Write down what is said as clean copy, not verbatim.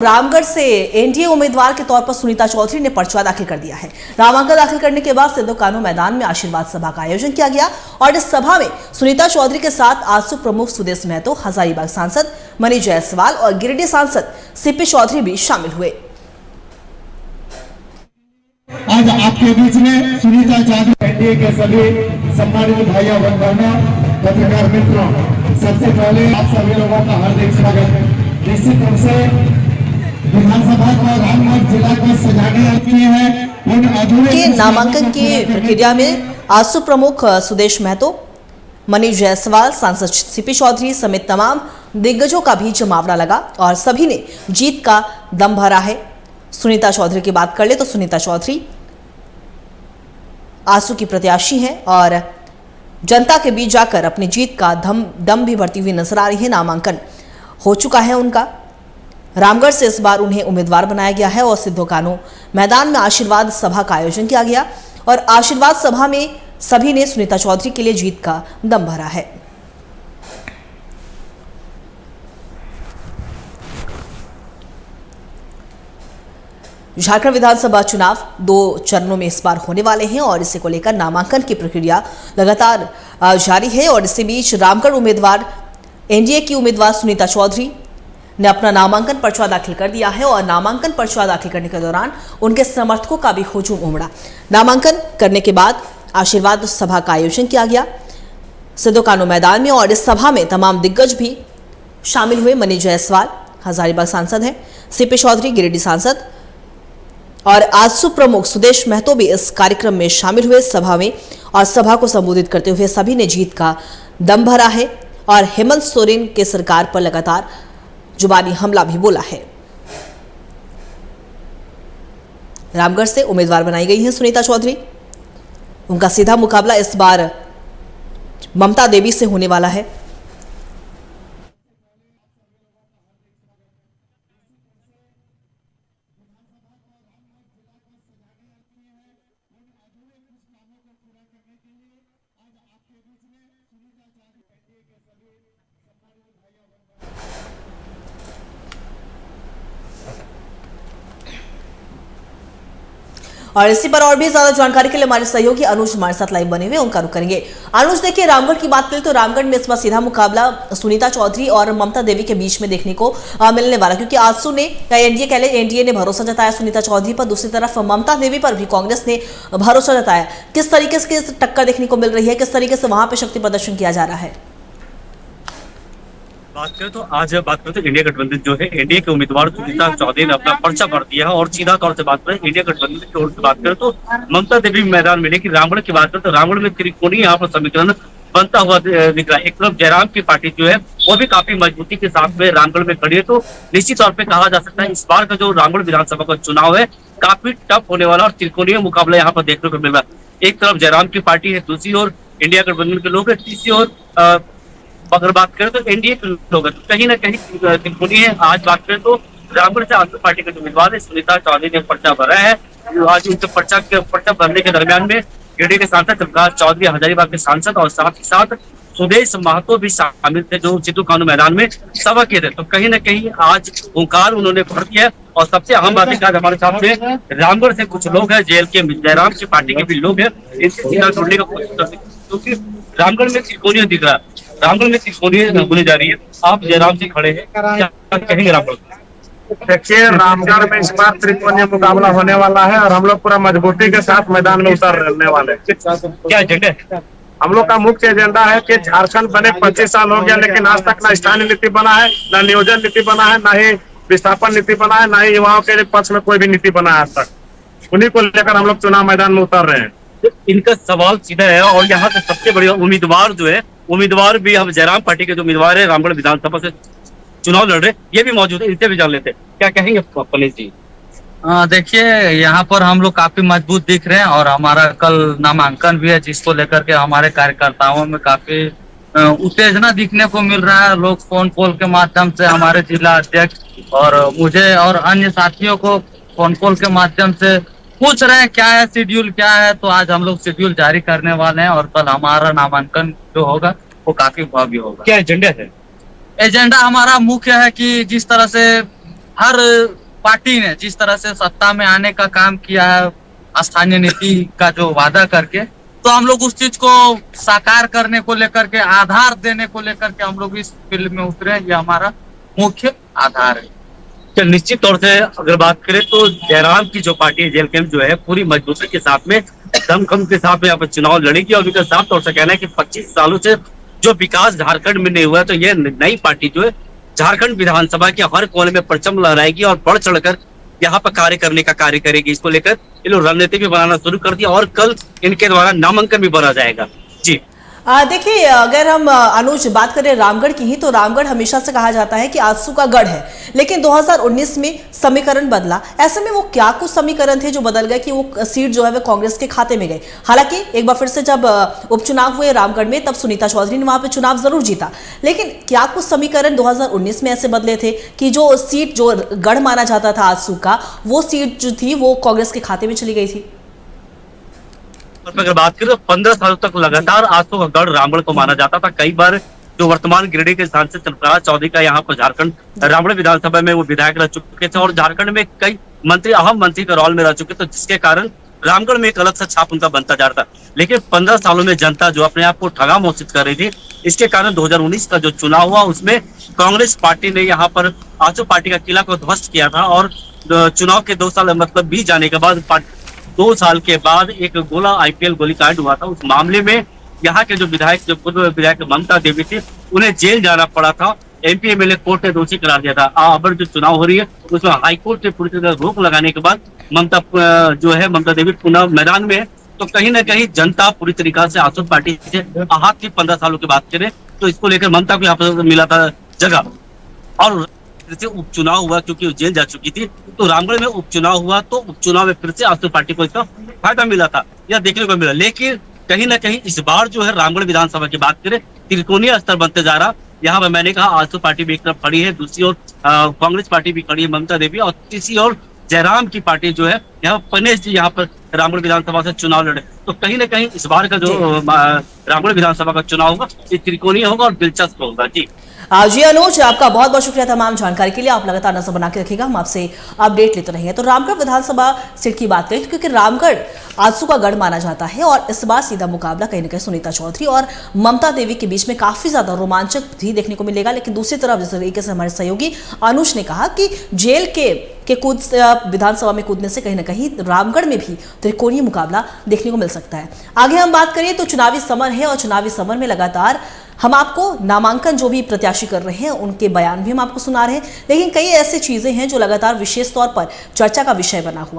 रामगढ़ से एनडीए उम्मीदवार के तौर पर सुनीता चौधरी ने पर्चा दाखिल कर दिया है। नामांकन दाखिल करने के बाद सिद्धू कानू मैदान में आशीर्वाद सभा का आयोजन किया गया और इस सभा में सुनीता चौधरी के साथ आजसू प्रमुख सुदेश महतो, हजारीबाग सांसद मनीष जायसवाल और गिरिडीह सांसद सीपी चौधरी भी शामिल हुए। आज आपके बीच में सुनीता चौधरी एनडीए के सभी सम्मानित भाइयों बहनों, पत्रकार मित्रों, सबसे पहले आप सभी लोगों का हार्दिक स्वागत। निश्चित रूप से विधानसभा को रामगढ़ जिला को सजाने हैं के नामांकन की प्रक्रिया में आजसू प्रमुख सुदेश महतो, मनीष जायसवाल, सांसद सीपी चौधरी समेत तमाम दिग्गजों का भी जमावड़ा लगा और सभी ने जीत का दम भरा है। सुनीता चौधरी की बात कर ले तो सुनीता चौधरी आजसू की प्रत्याशी हैं और जनता के बीच जाकर अपनी जीत का दम भी भरती हुई नजर आ रही है। नामांकन हो चुका है उनका। रामगढ़ से इस बार उन्हें उम्मीदवार बनाया गया है और सिद्धू कानू मैदान में आशीर्वाद सभा का आयोजन किया गया और आशीर्वाद सभा में सभी ने सुनीता चौधरी के लिए जीत का दम भरा है। झारखंड विधानसभा चुनाव 2 चरणों में इस बार होने वाले हैं और इसी को लेकर नामांकन की प्रक्रिया लगातार जारी है और इसी बीच रामगढ़ उम्मीदवार एनडीए की उम्मीदवार सुनीता चौधरी ने अपना नामांकन पर्चा दाखिल कर दिया है और नामांकन पर्चा दाखिल करने के दौरान उनके समर्थकों का भी हुजूम उमड़ा। नामांकन करने के बाद आशीर्वाद सभा का आयोजन किया गया सिद्धू कानू मैदान में और इस सभा में तमाम दिग्गज भी शामिल हुए। मनीष जायसवाल हजारीबाग सांसद हैं, सीपी चौधरी गिरिडीह सांसद और आजसू प्रमुख सुदेश महतो भी इस कार्यक्रम में शामिल हुए सभा में और सभा को संबोधित करते हुए सभी ने जीत का दम भरा है और हेमंत सोरेन के सरकार पर लगातार जुबानी हमला भी बोला है। रामगढ़ से उम्मीदवार बनाई गई हैं सुनीता चौधरी। उनका सीधा मुकाबला इस बार ममता देवी से होने वाला है। और इसी पर और भी ज्यादा जानकारी के लिए हमारे सहयोगी अनुज हमारे साथ लाइव बने हुए उनका रुख करेंगे। अनुज, देखिए रामगढ़ की बात करें तो रामगढ़ में इस बार सीधा मुकाबला सुनीता चौधरी और ममता देवी के बीच में देखने को मिलने वाला, क्योंकि आजसू ने एनडीए ने भरोसा जताया सुनीता चौधरी पर, दूसरी तरफ ममता देवी पर भी कांग्रेस ने भरोसा जताया। किस तरीके से टक्कर देखने को मिल रही है, किस तरीके से वहां पर शक्ति प्रदर्शन किया जा रहा है? बात करें तो इंडिया गठबंधन जो है, एनडीए के उम्मीदवार सुनीता चौधरी ने अपना पर्चा भर दिया है और सीधा तौर से बात करें इंडिया गठबंधन की ओर से बात करें तो ममता देवी मैदान में, लेकिन रामगढ़ की बात करें तो रामगढ़ में त्रिकोणीय यहाँ पर समीकरण बनता हुआ दिख रहा है। एक तरफ जयराम की पार्टी जो है वो भी काफी मजबूती के साथ में रामगढ़ में खड़ी है, तो निश्चित तौर पर कहा जा सकता है इस बार का जो रामगढ़ विधानसभा का चुनाव है काफी टफ होने वाला और त्रिकोणीय मुकाबला यहाँ पर देखने को मिल रहा है। एक तरफ जयराम की पार्टी है, दूसरी ओर इंडिया गठबंधन के लोग है, तीसरी ओर अगर बात करें तो एनडीए के लोग हैं। तो कहीं ना कहीं त्रिकोणीय है। आज बात करें तो रामगढ़ से आजसू पार्टी के उम्मीदवार है सुनीता चौधरी ने पर्चा भरा है। आज उनके पर्चा भरने के दरमियान में गिरिडीह के सांसद चमकार चौधरी, हजारीबाग के सांसद और साथ ही साथ सुदेश महतो भी शामिल थे जो सिद्धू कानू मैदान में सभा किए थे। तो कहीं ना कहीं आज हुंकार उन्होंने भर दिया है और सबसे अहम बात है हमारे साथ में रामगढ़ से कुछ लोग हैं, जेल के जयराम की पार्टी के भी लोग हैं, इनसे सीधा जोड़ने का कोशिश करते हैं क्योंकि रामगढ़ में त्रिकोणीय दिख रहा है, रामगढ़ में त्रिकोणीय होने जा रही है। आप जयराम जी खड़े हैं, क्या कहेंगे रामगढ़? देखिए, रामगढ़ में इस बार त्रिकोणीय मुकाबला होने वाला है और हम लोग पूरा मजबूती के साथ मैदान में उतरने वाले हैं। क्या एजेंडा है? हम लोग का मुख्य एजेंडा है कि झारखंड बने 25 साल हो गया, लेकिन आज तक ना स्थानीय नीति बना है, ना नियोजन नीति बना है, ना ही विस्थापन नीति बना है, ना ही युवाओं के पक्ष में कोई भी नीति बना है आज तक। उन्हीं को लेकर हम लोग चुनाव मैदान में उतर रहे हैं। इनका सवाल सीधा है और यहाँ के सबसे बड़े उम्मीदवार जो है, उम्मीदवार भी हम जयराम पार्टी के जो उम्मीदवार है रामगढ़ विधानसभा से चुनाव लड़ रहे, ये भी मौजूद है, इनसे भी जान लेते हैं। क्या कहेंगे पनीश जी? देखिए, यहाँ पर हम लोग काफी मजबूत दिख रहे हैं और हमारा कल नामांकन भी है जिसको लेकर के हमारे कार्यकर्ताओं में काफी उत्तेजना दिखने को मिल रहा है। लोग फोन कॉल के माध्यम से हमारे जिला अध्यक्ष और मुझे और अन्य साथियों को फोन कॉल के माध्यम से पूछ रहे हैं क्या है शेड्यूल, क्या है। तो आज हम लोग शेड्यूल जारी करने वाले हैं और कल हमारा नामांकन जो होगा वो काफी भव्य होगा। क्या एजेंडा है? एजेंडा हमारा मुख्य है कि जिस तरह से हर पार्टी ने जिस तरह से सत्ता में आने का काम किया है, स्थानीय नीति का जो वादा करके, तो हम लोग उस चीज को साकार करने को लेकर के, आधार देने को लेकर के हम लोग इस फील्ड में उतरे हैं। ये हमारा मुख्य आधार है। तो निश्चित तौर से अगर बात करें तो जयराम की जो पार्टी है जेल कैंप जो है पूरी मजबूती के साथ में, दमखम के साथ में यहाँ पर चुनाव लड़ेगी। और उनका साफ तौर से कहना है कि 25 सालों से जो विकास झारखंड में नहीं हुआ, तो ये नई पार्टी जो है झारखंड विधानसभा के हर कोने में परचम लहराएगी और बढ़ चढ़कर यहाँ पर कार्य करने का कार्य करेगी। इसको लेकर ये लोग रणनीति भी बनाना शुरू कर दिया और कल इनके द्वारा नामांकन भी भरा जाएगा। जी देखिए, अगर हम अनुज बात करें रामगढ़ की ही, तो रामगढ़ हमेशा से कहा जाता है कि आजसू का गढ़ है, लेकिन 2019 में समीकरण बदला। ऐसे में वो क्या कुछ समीकरण थे जो बदल गए कि वो सीट जो है वो कांग्रेस के खाते में गई? हालांकि एक बार फिर से जब उपचुनाव हुए रामगढ़ में, तब सुनीता चौधरी ने वहां पे चुनाव जरूर जीता, लेकिन क्या कुछ समीकरण 2019 में ऐसे बदले थे कि जो सीट जो गढ़ माना जाता था आजसू का, वो सीट जो थी वो कांग्रेस के खाते में चली गई थी? अगर बात करें तो 15 सालों तक लगातार आजसू का गढ़ रामगढ़ को माना जाता था। कई बार जो वर्तमान गिरिडीह के सांसद चंद्रप्रकाश चौधरी का यहाँ पर झारखंड रामगढ़ विधानसभा में वो विधायक रह चुके थे और झारखंड में कई मंत्री, अहम मंत्री के रोल में रह चुके थे, जिसके कारण रामगढ़ में एक अलग सा छाप उनका बनता जा रहा था। लेकिन 15 सालों में जनता जो अपने आप को ठगा घोषित कर रही थी, इसके कारण 2019 का जो चुनाव हुआ उसमें कांग्रेस पार्टी ने यहाँ पर आजसू पार्टी का किला को ध्वस्त किया था। और चुनाव के 2 साल मतलब बीत जाने के बाद 2 साल के बाद एक गोला आईपीएल गोलीकांड हुआ था। उस मामले में यहाँ के जो विधायक, जो पूर्व विधायक ममता देवी थी, उन्हें जेल जाना पड़ा था। एमपी एमएलए कोर्ट ने दोषी करार दिया था। अब जो चुनाव हो रही है उसमें हाईकोर्ट ने पूरी तरह रोक लगाने के बाद ममता देवी पुनः मैदान में है। तो कहीं ना कहीं जनता पूरी तरीके से आजसू पार्टी से आहत थी। 15 सालों की बात करें तो इसको लेकर ममता को यहाँ पर मिला था जगह। और उपचुनाव हुआ क्योंकि वो जेल जा चुकी थी, तो रामगढ़ में उपचुनाव हुआ, तो उपचुनाव में फिर से आजसू पार्टी को इसका फायदा मिला था, यह देखने को मिला। लेकिन कहीं ना कहीं इस बार जो है रामगढ़ विधानसभा की बात करें, त्रिकोणीय स्तर बनते जा रहा। यहाँ पर मैंने कहा आजसू पार्टी भी एक तरफ खड़ी है, दूसरी ओर कांग्रेस पार्टी भी खड़ी है, ममता देवी, और तीसरी ओर जयराम की पार्टी जो है यहाँ पनेश जी यहाँ पर रामगढ़ विधानसभा से चुनाव लड़े। तो कहीं ना कहीं इस बार का जो रामगढ़ विधानसभा का चुनाव होगा ये त्रिकोणीय होगा और दिलचस्प होगा। जी अनुज, आपका बहुत बहुत शुक्रिया तमाम जानकारी के लिए। आप लगातार नजर बना के रखिएगा, हम आपसे अपडेट लेते रहेंगे। तो रामगढ़ विधानसभा सीट की बात करें, क्योंकि रामगढ़ आजसू का गढ़ माना जाता है और इस बार सीधा मुकाबला कहीं ना कहीं सुनीता चौधरी और ममता देवी के बीच में काफी ज्यादा रोमांचक भी देखने को मिलेगा। लेकिन दूसरी तरफ जिस तरीके से हमारे सहयोगी अनुज ने कहा कि जेल के कूद विधानसभा में कूदने से कहीं ना कहीं रामगढ़ में भी त्रिकोणीय मुकाबला देखने को मिल सकता है। आगे हम बात करें तो चुनावी समर है, और चुनावी समर में लगातार हम आपको नामांकन जो भी प्रत्याशी कर रहे हैं उनके बयान भी हम आपको सुना रहे हैं, लेकिन कई ऐसी चीजें हैं जो लगातार विशेष तौर पर चर्चा का विषय बना हुआ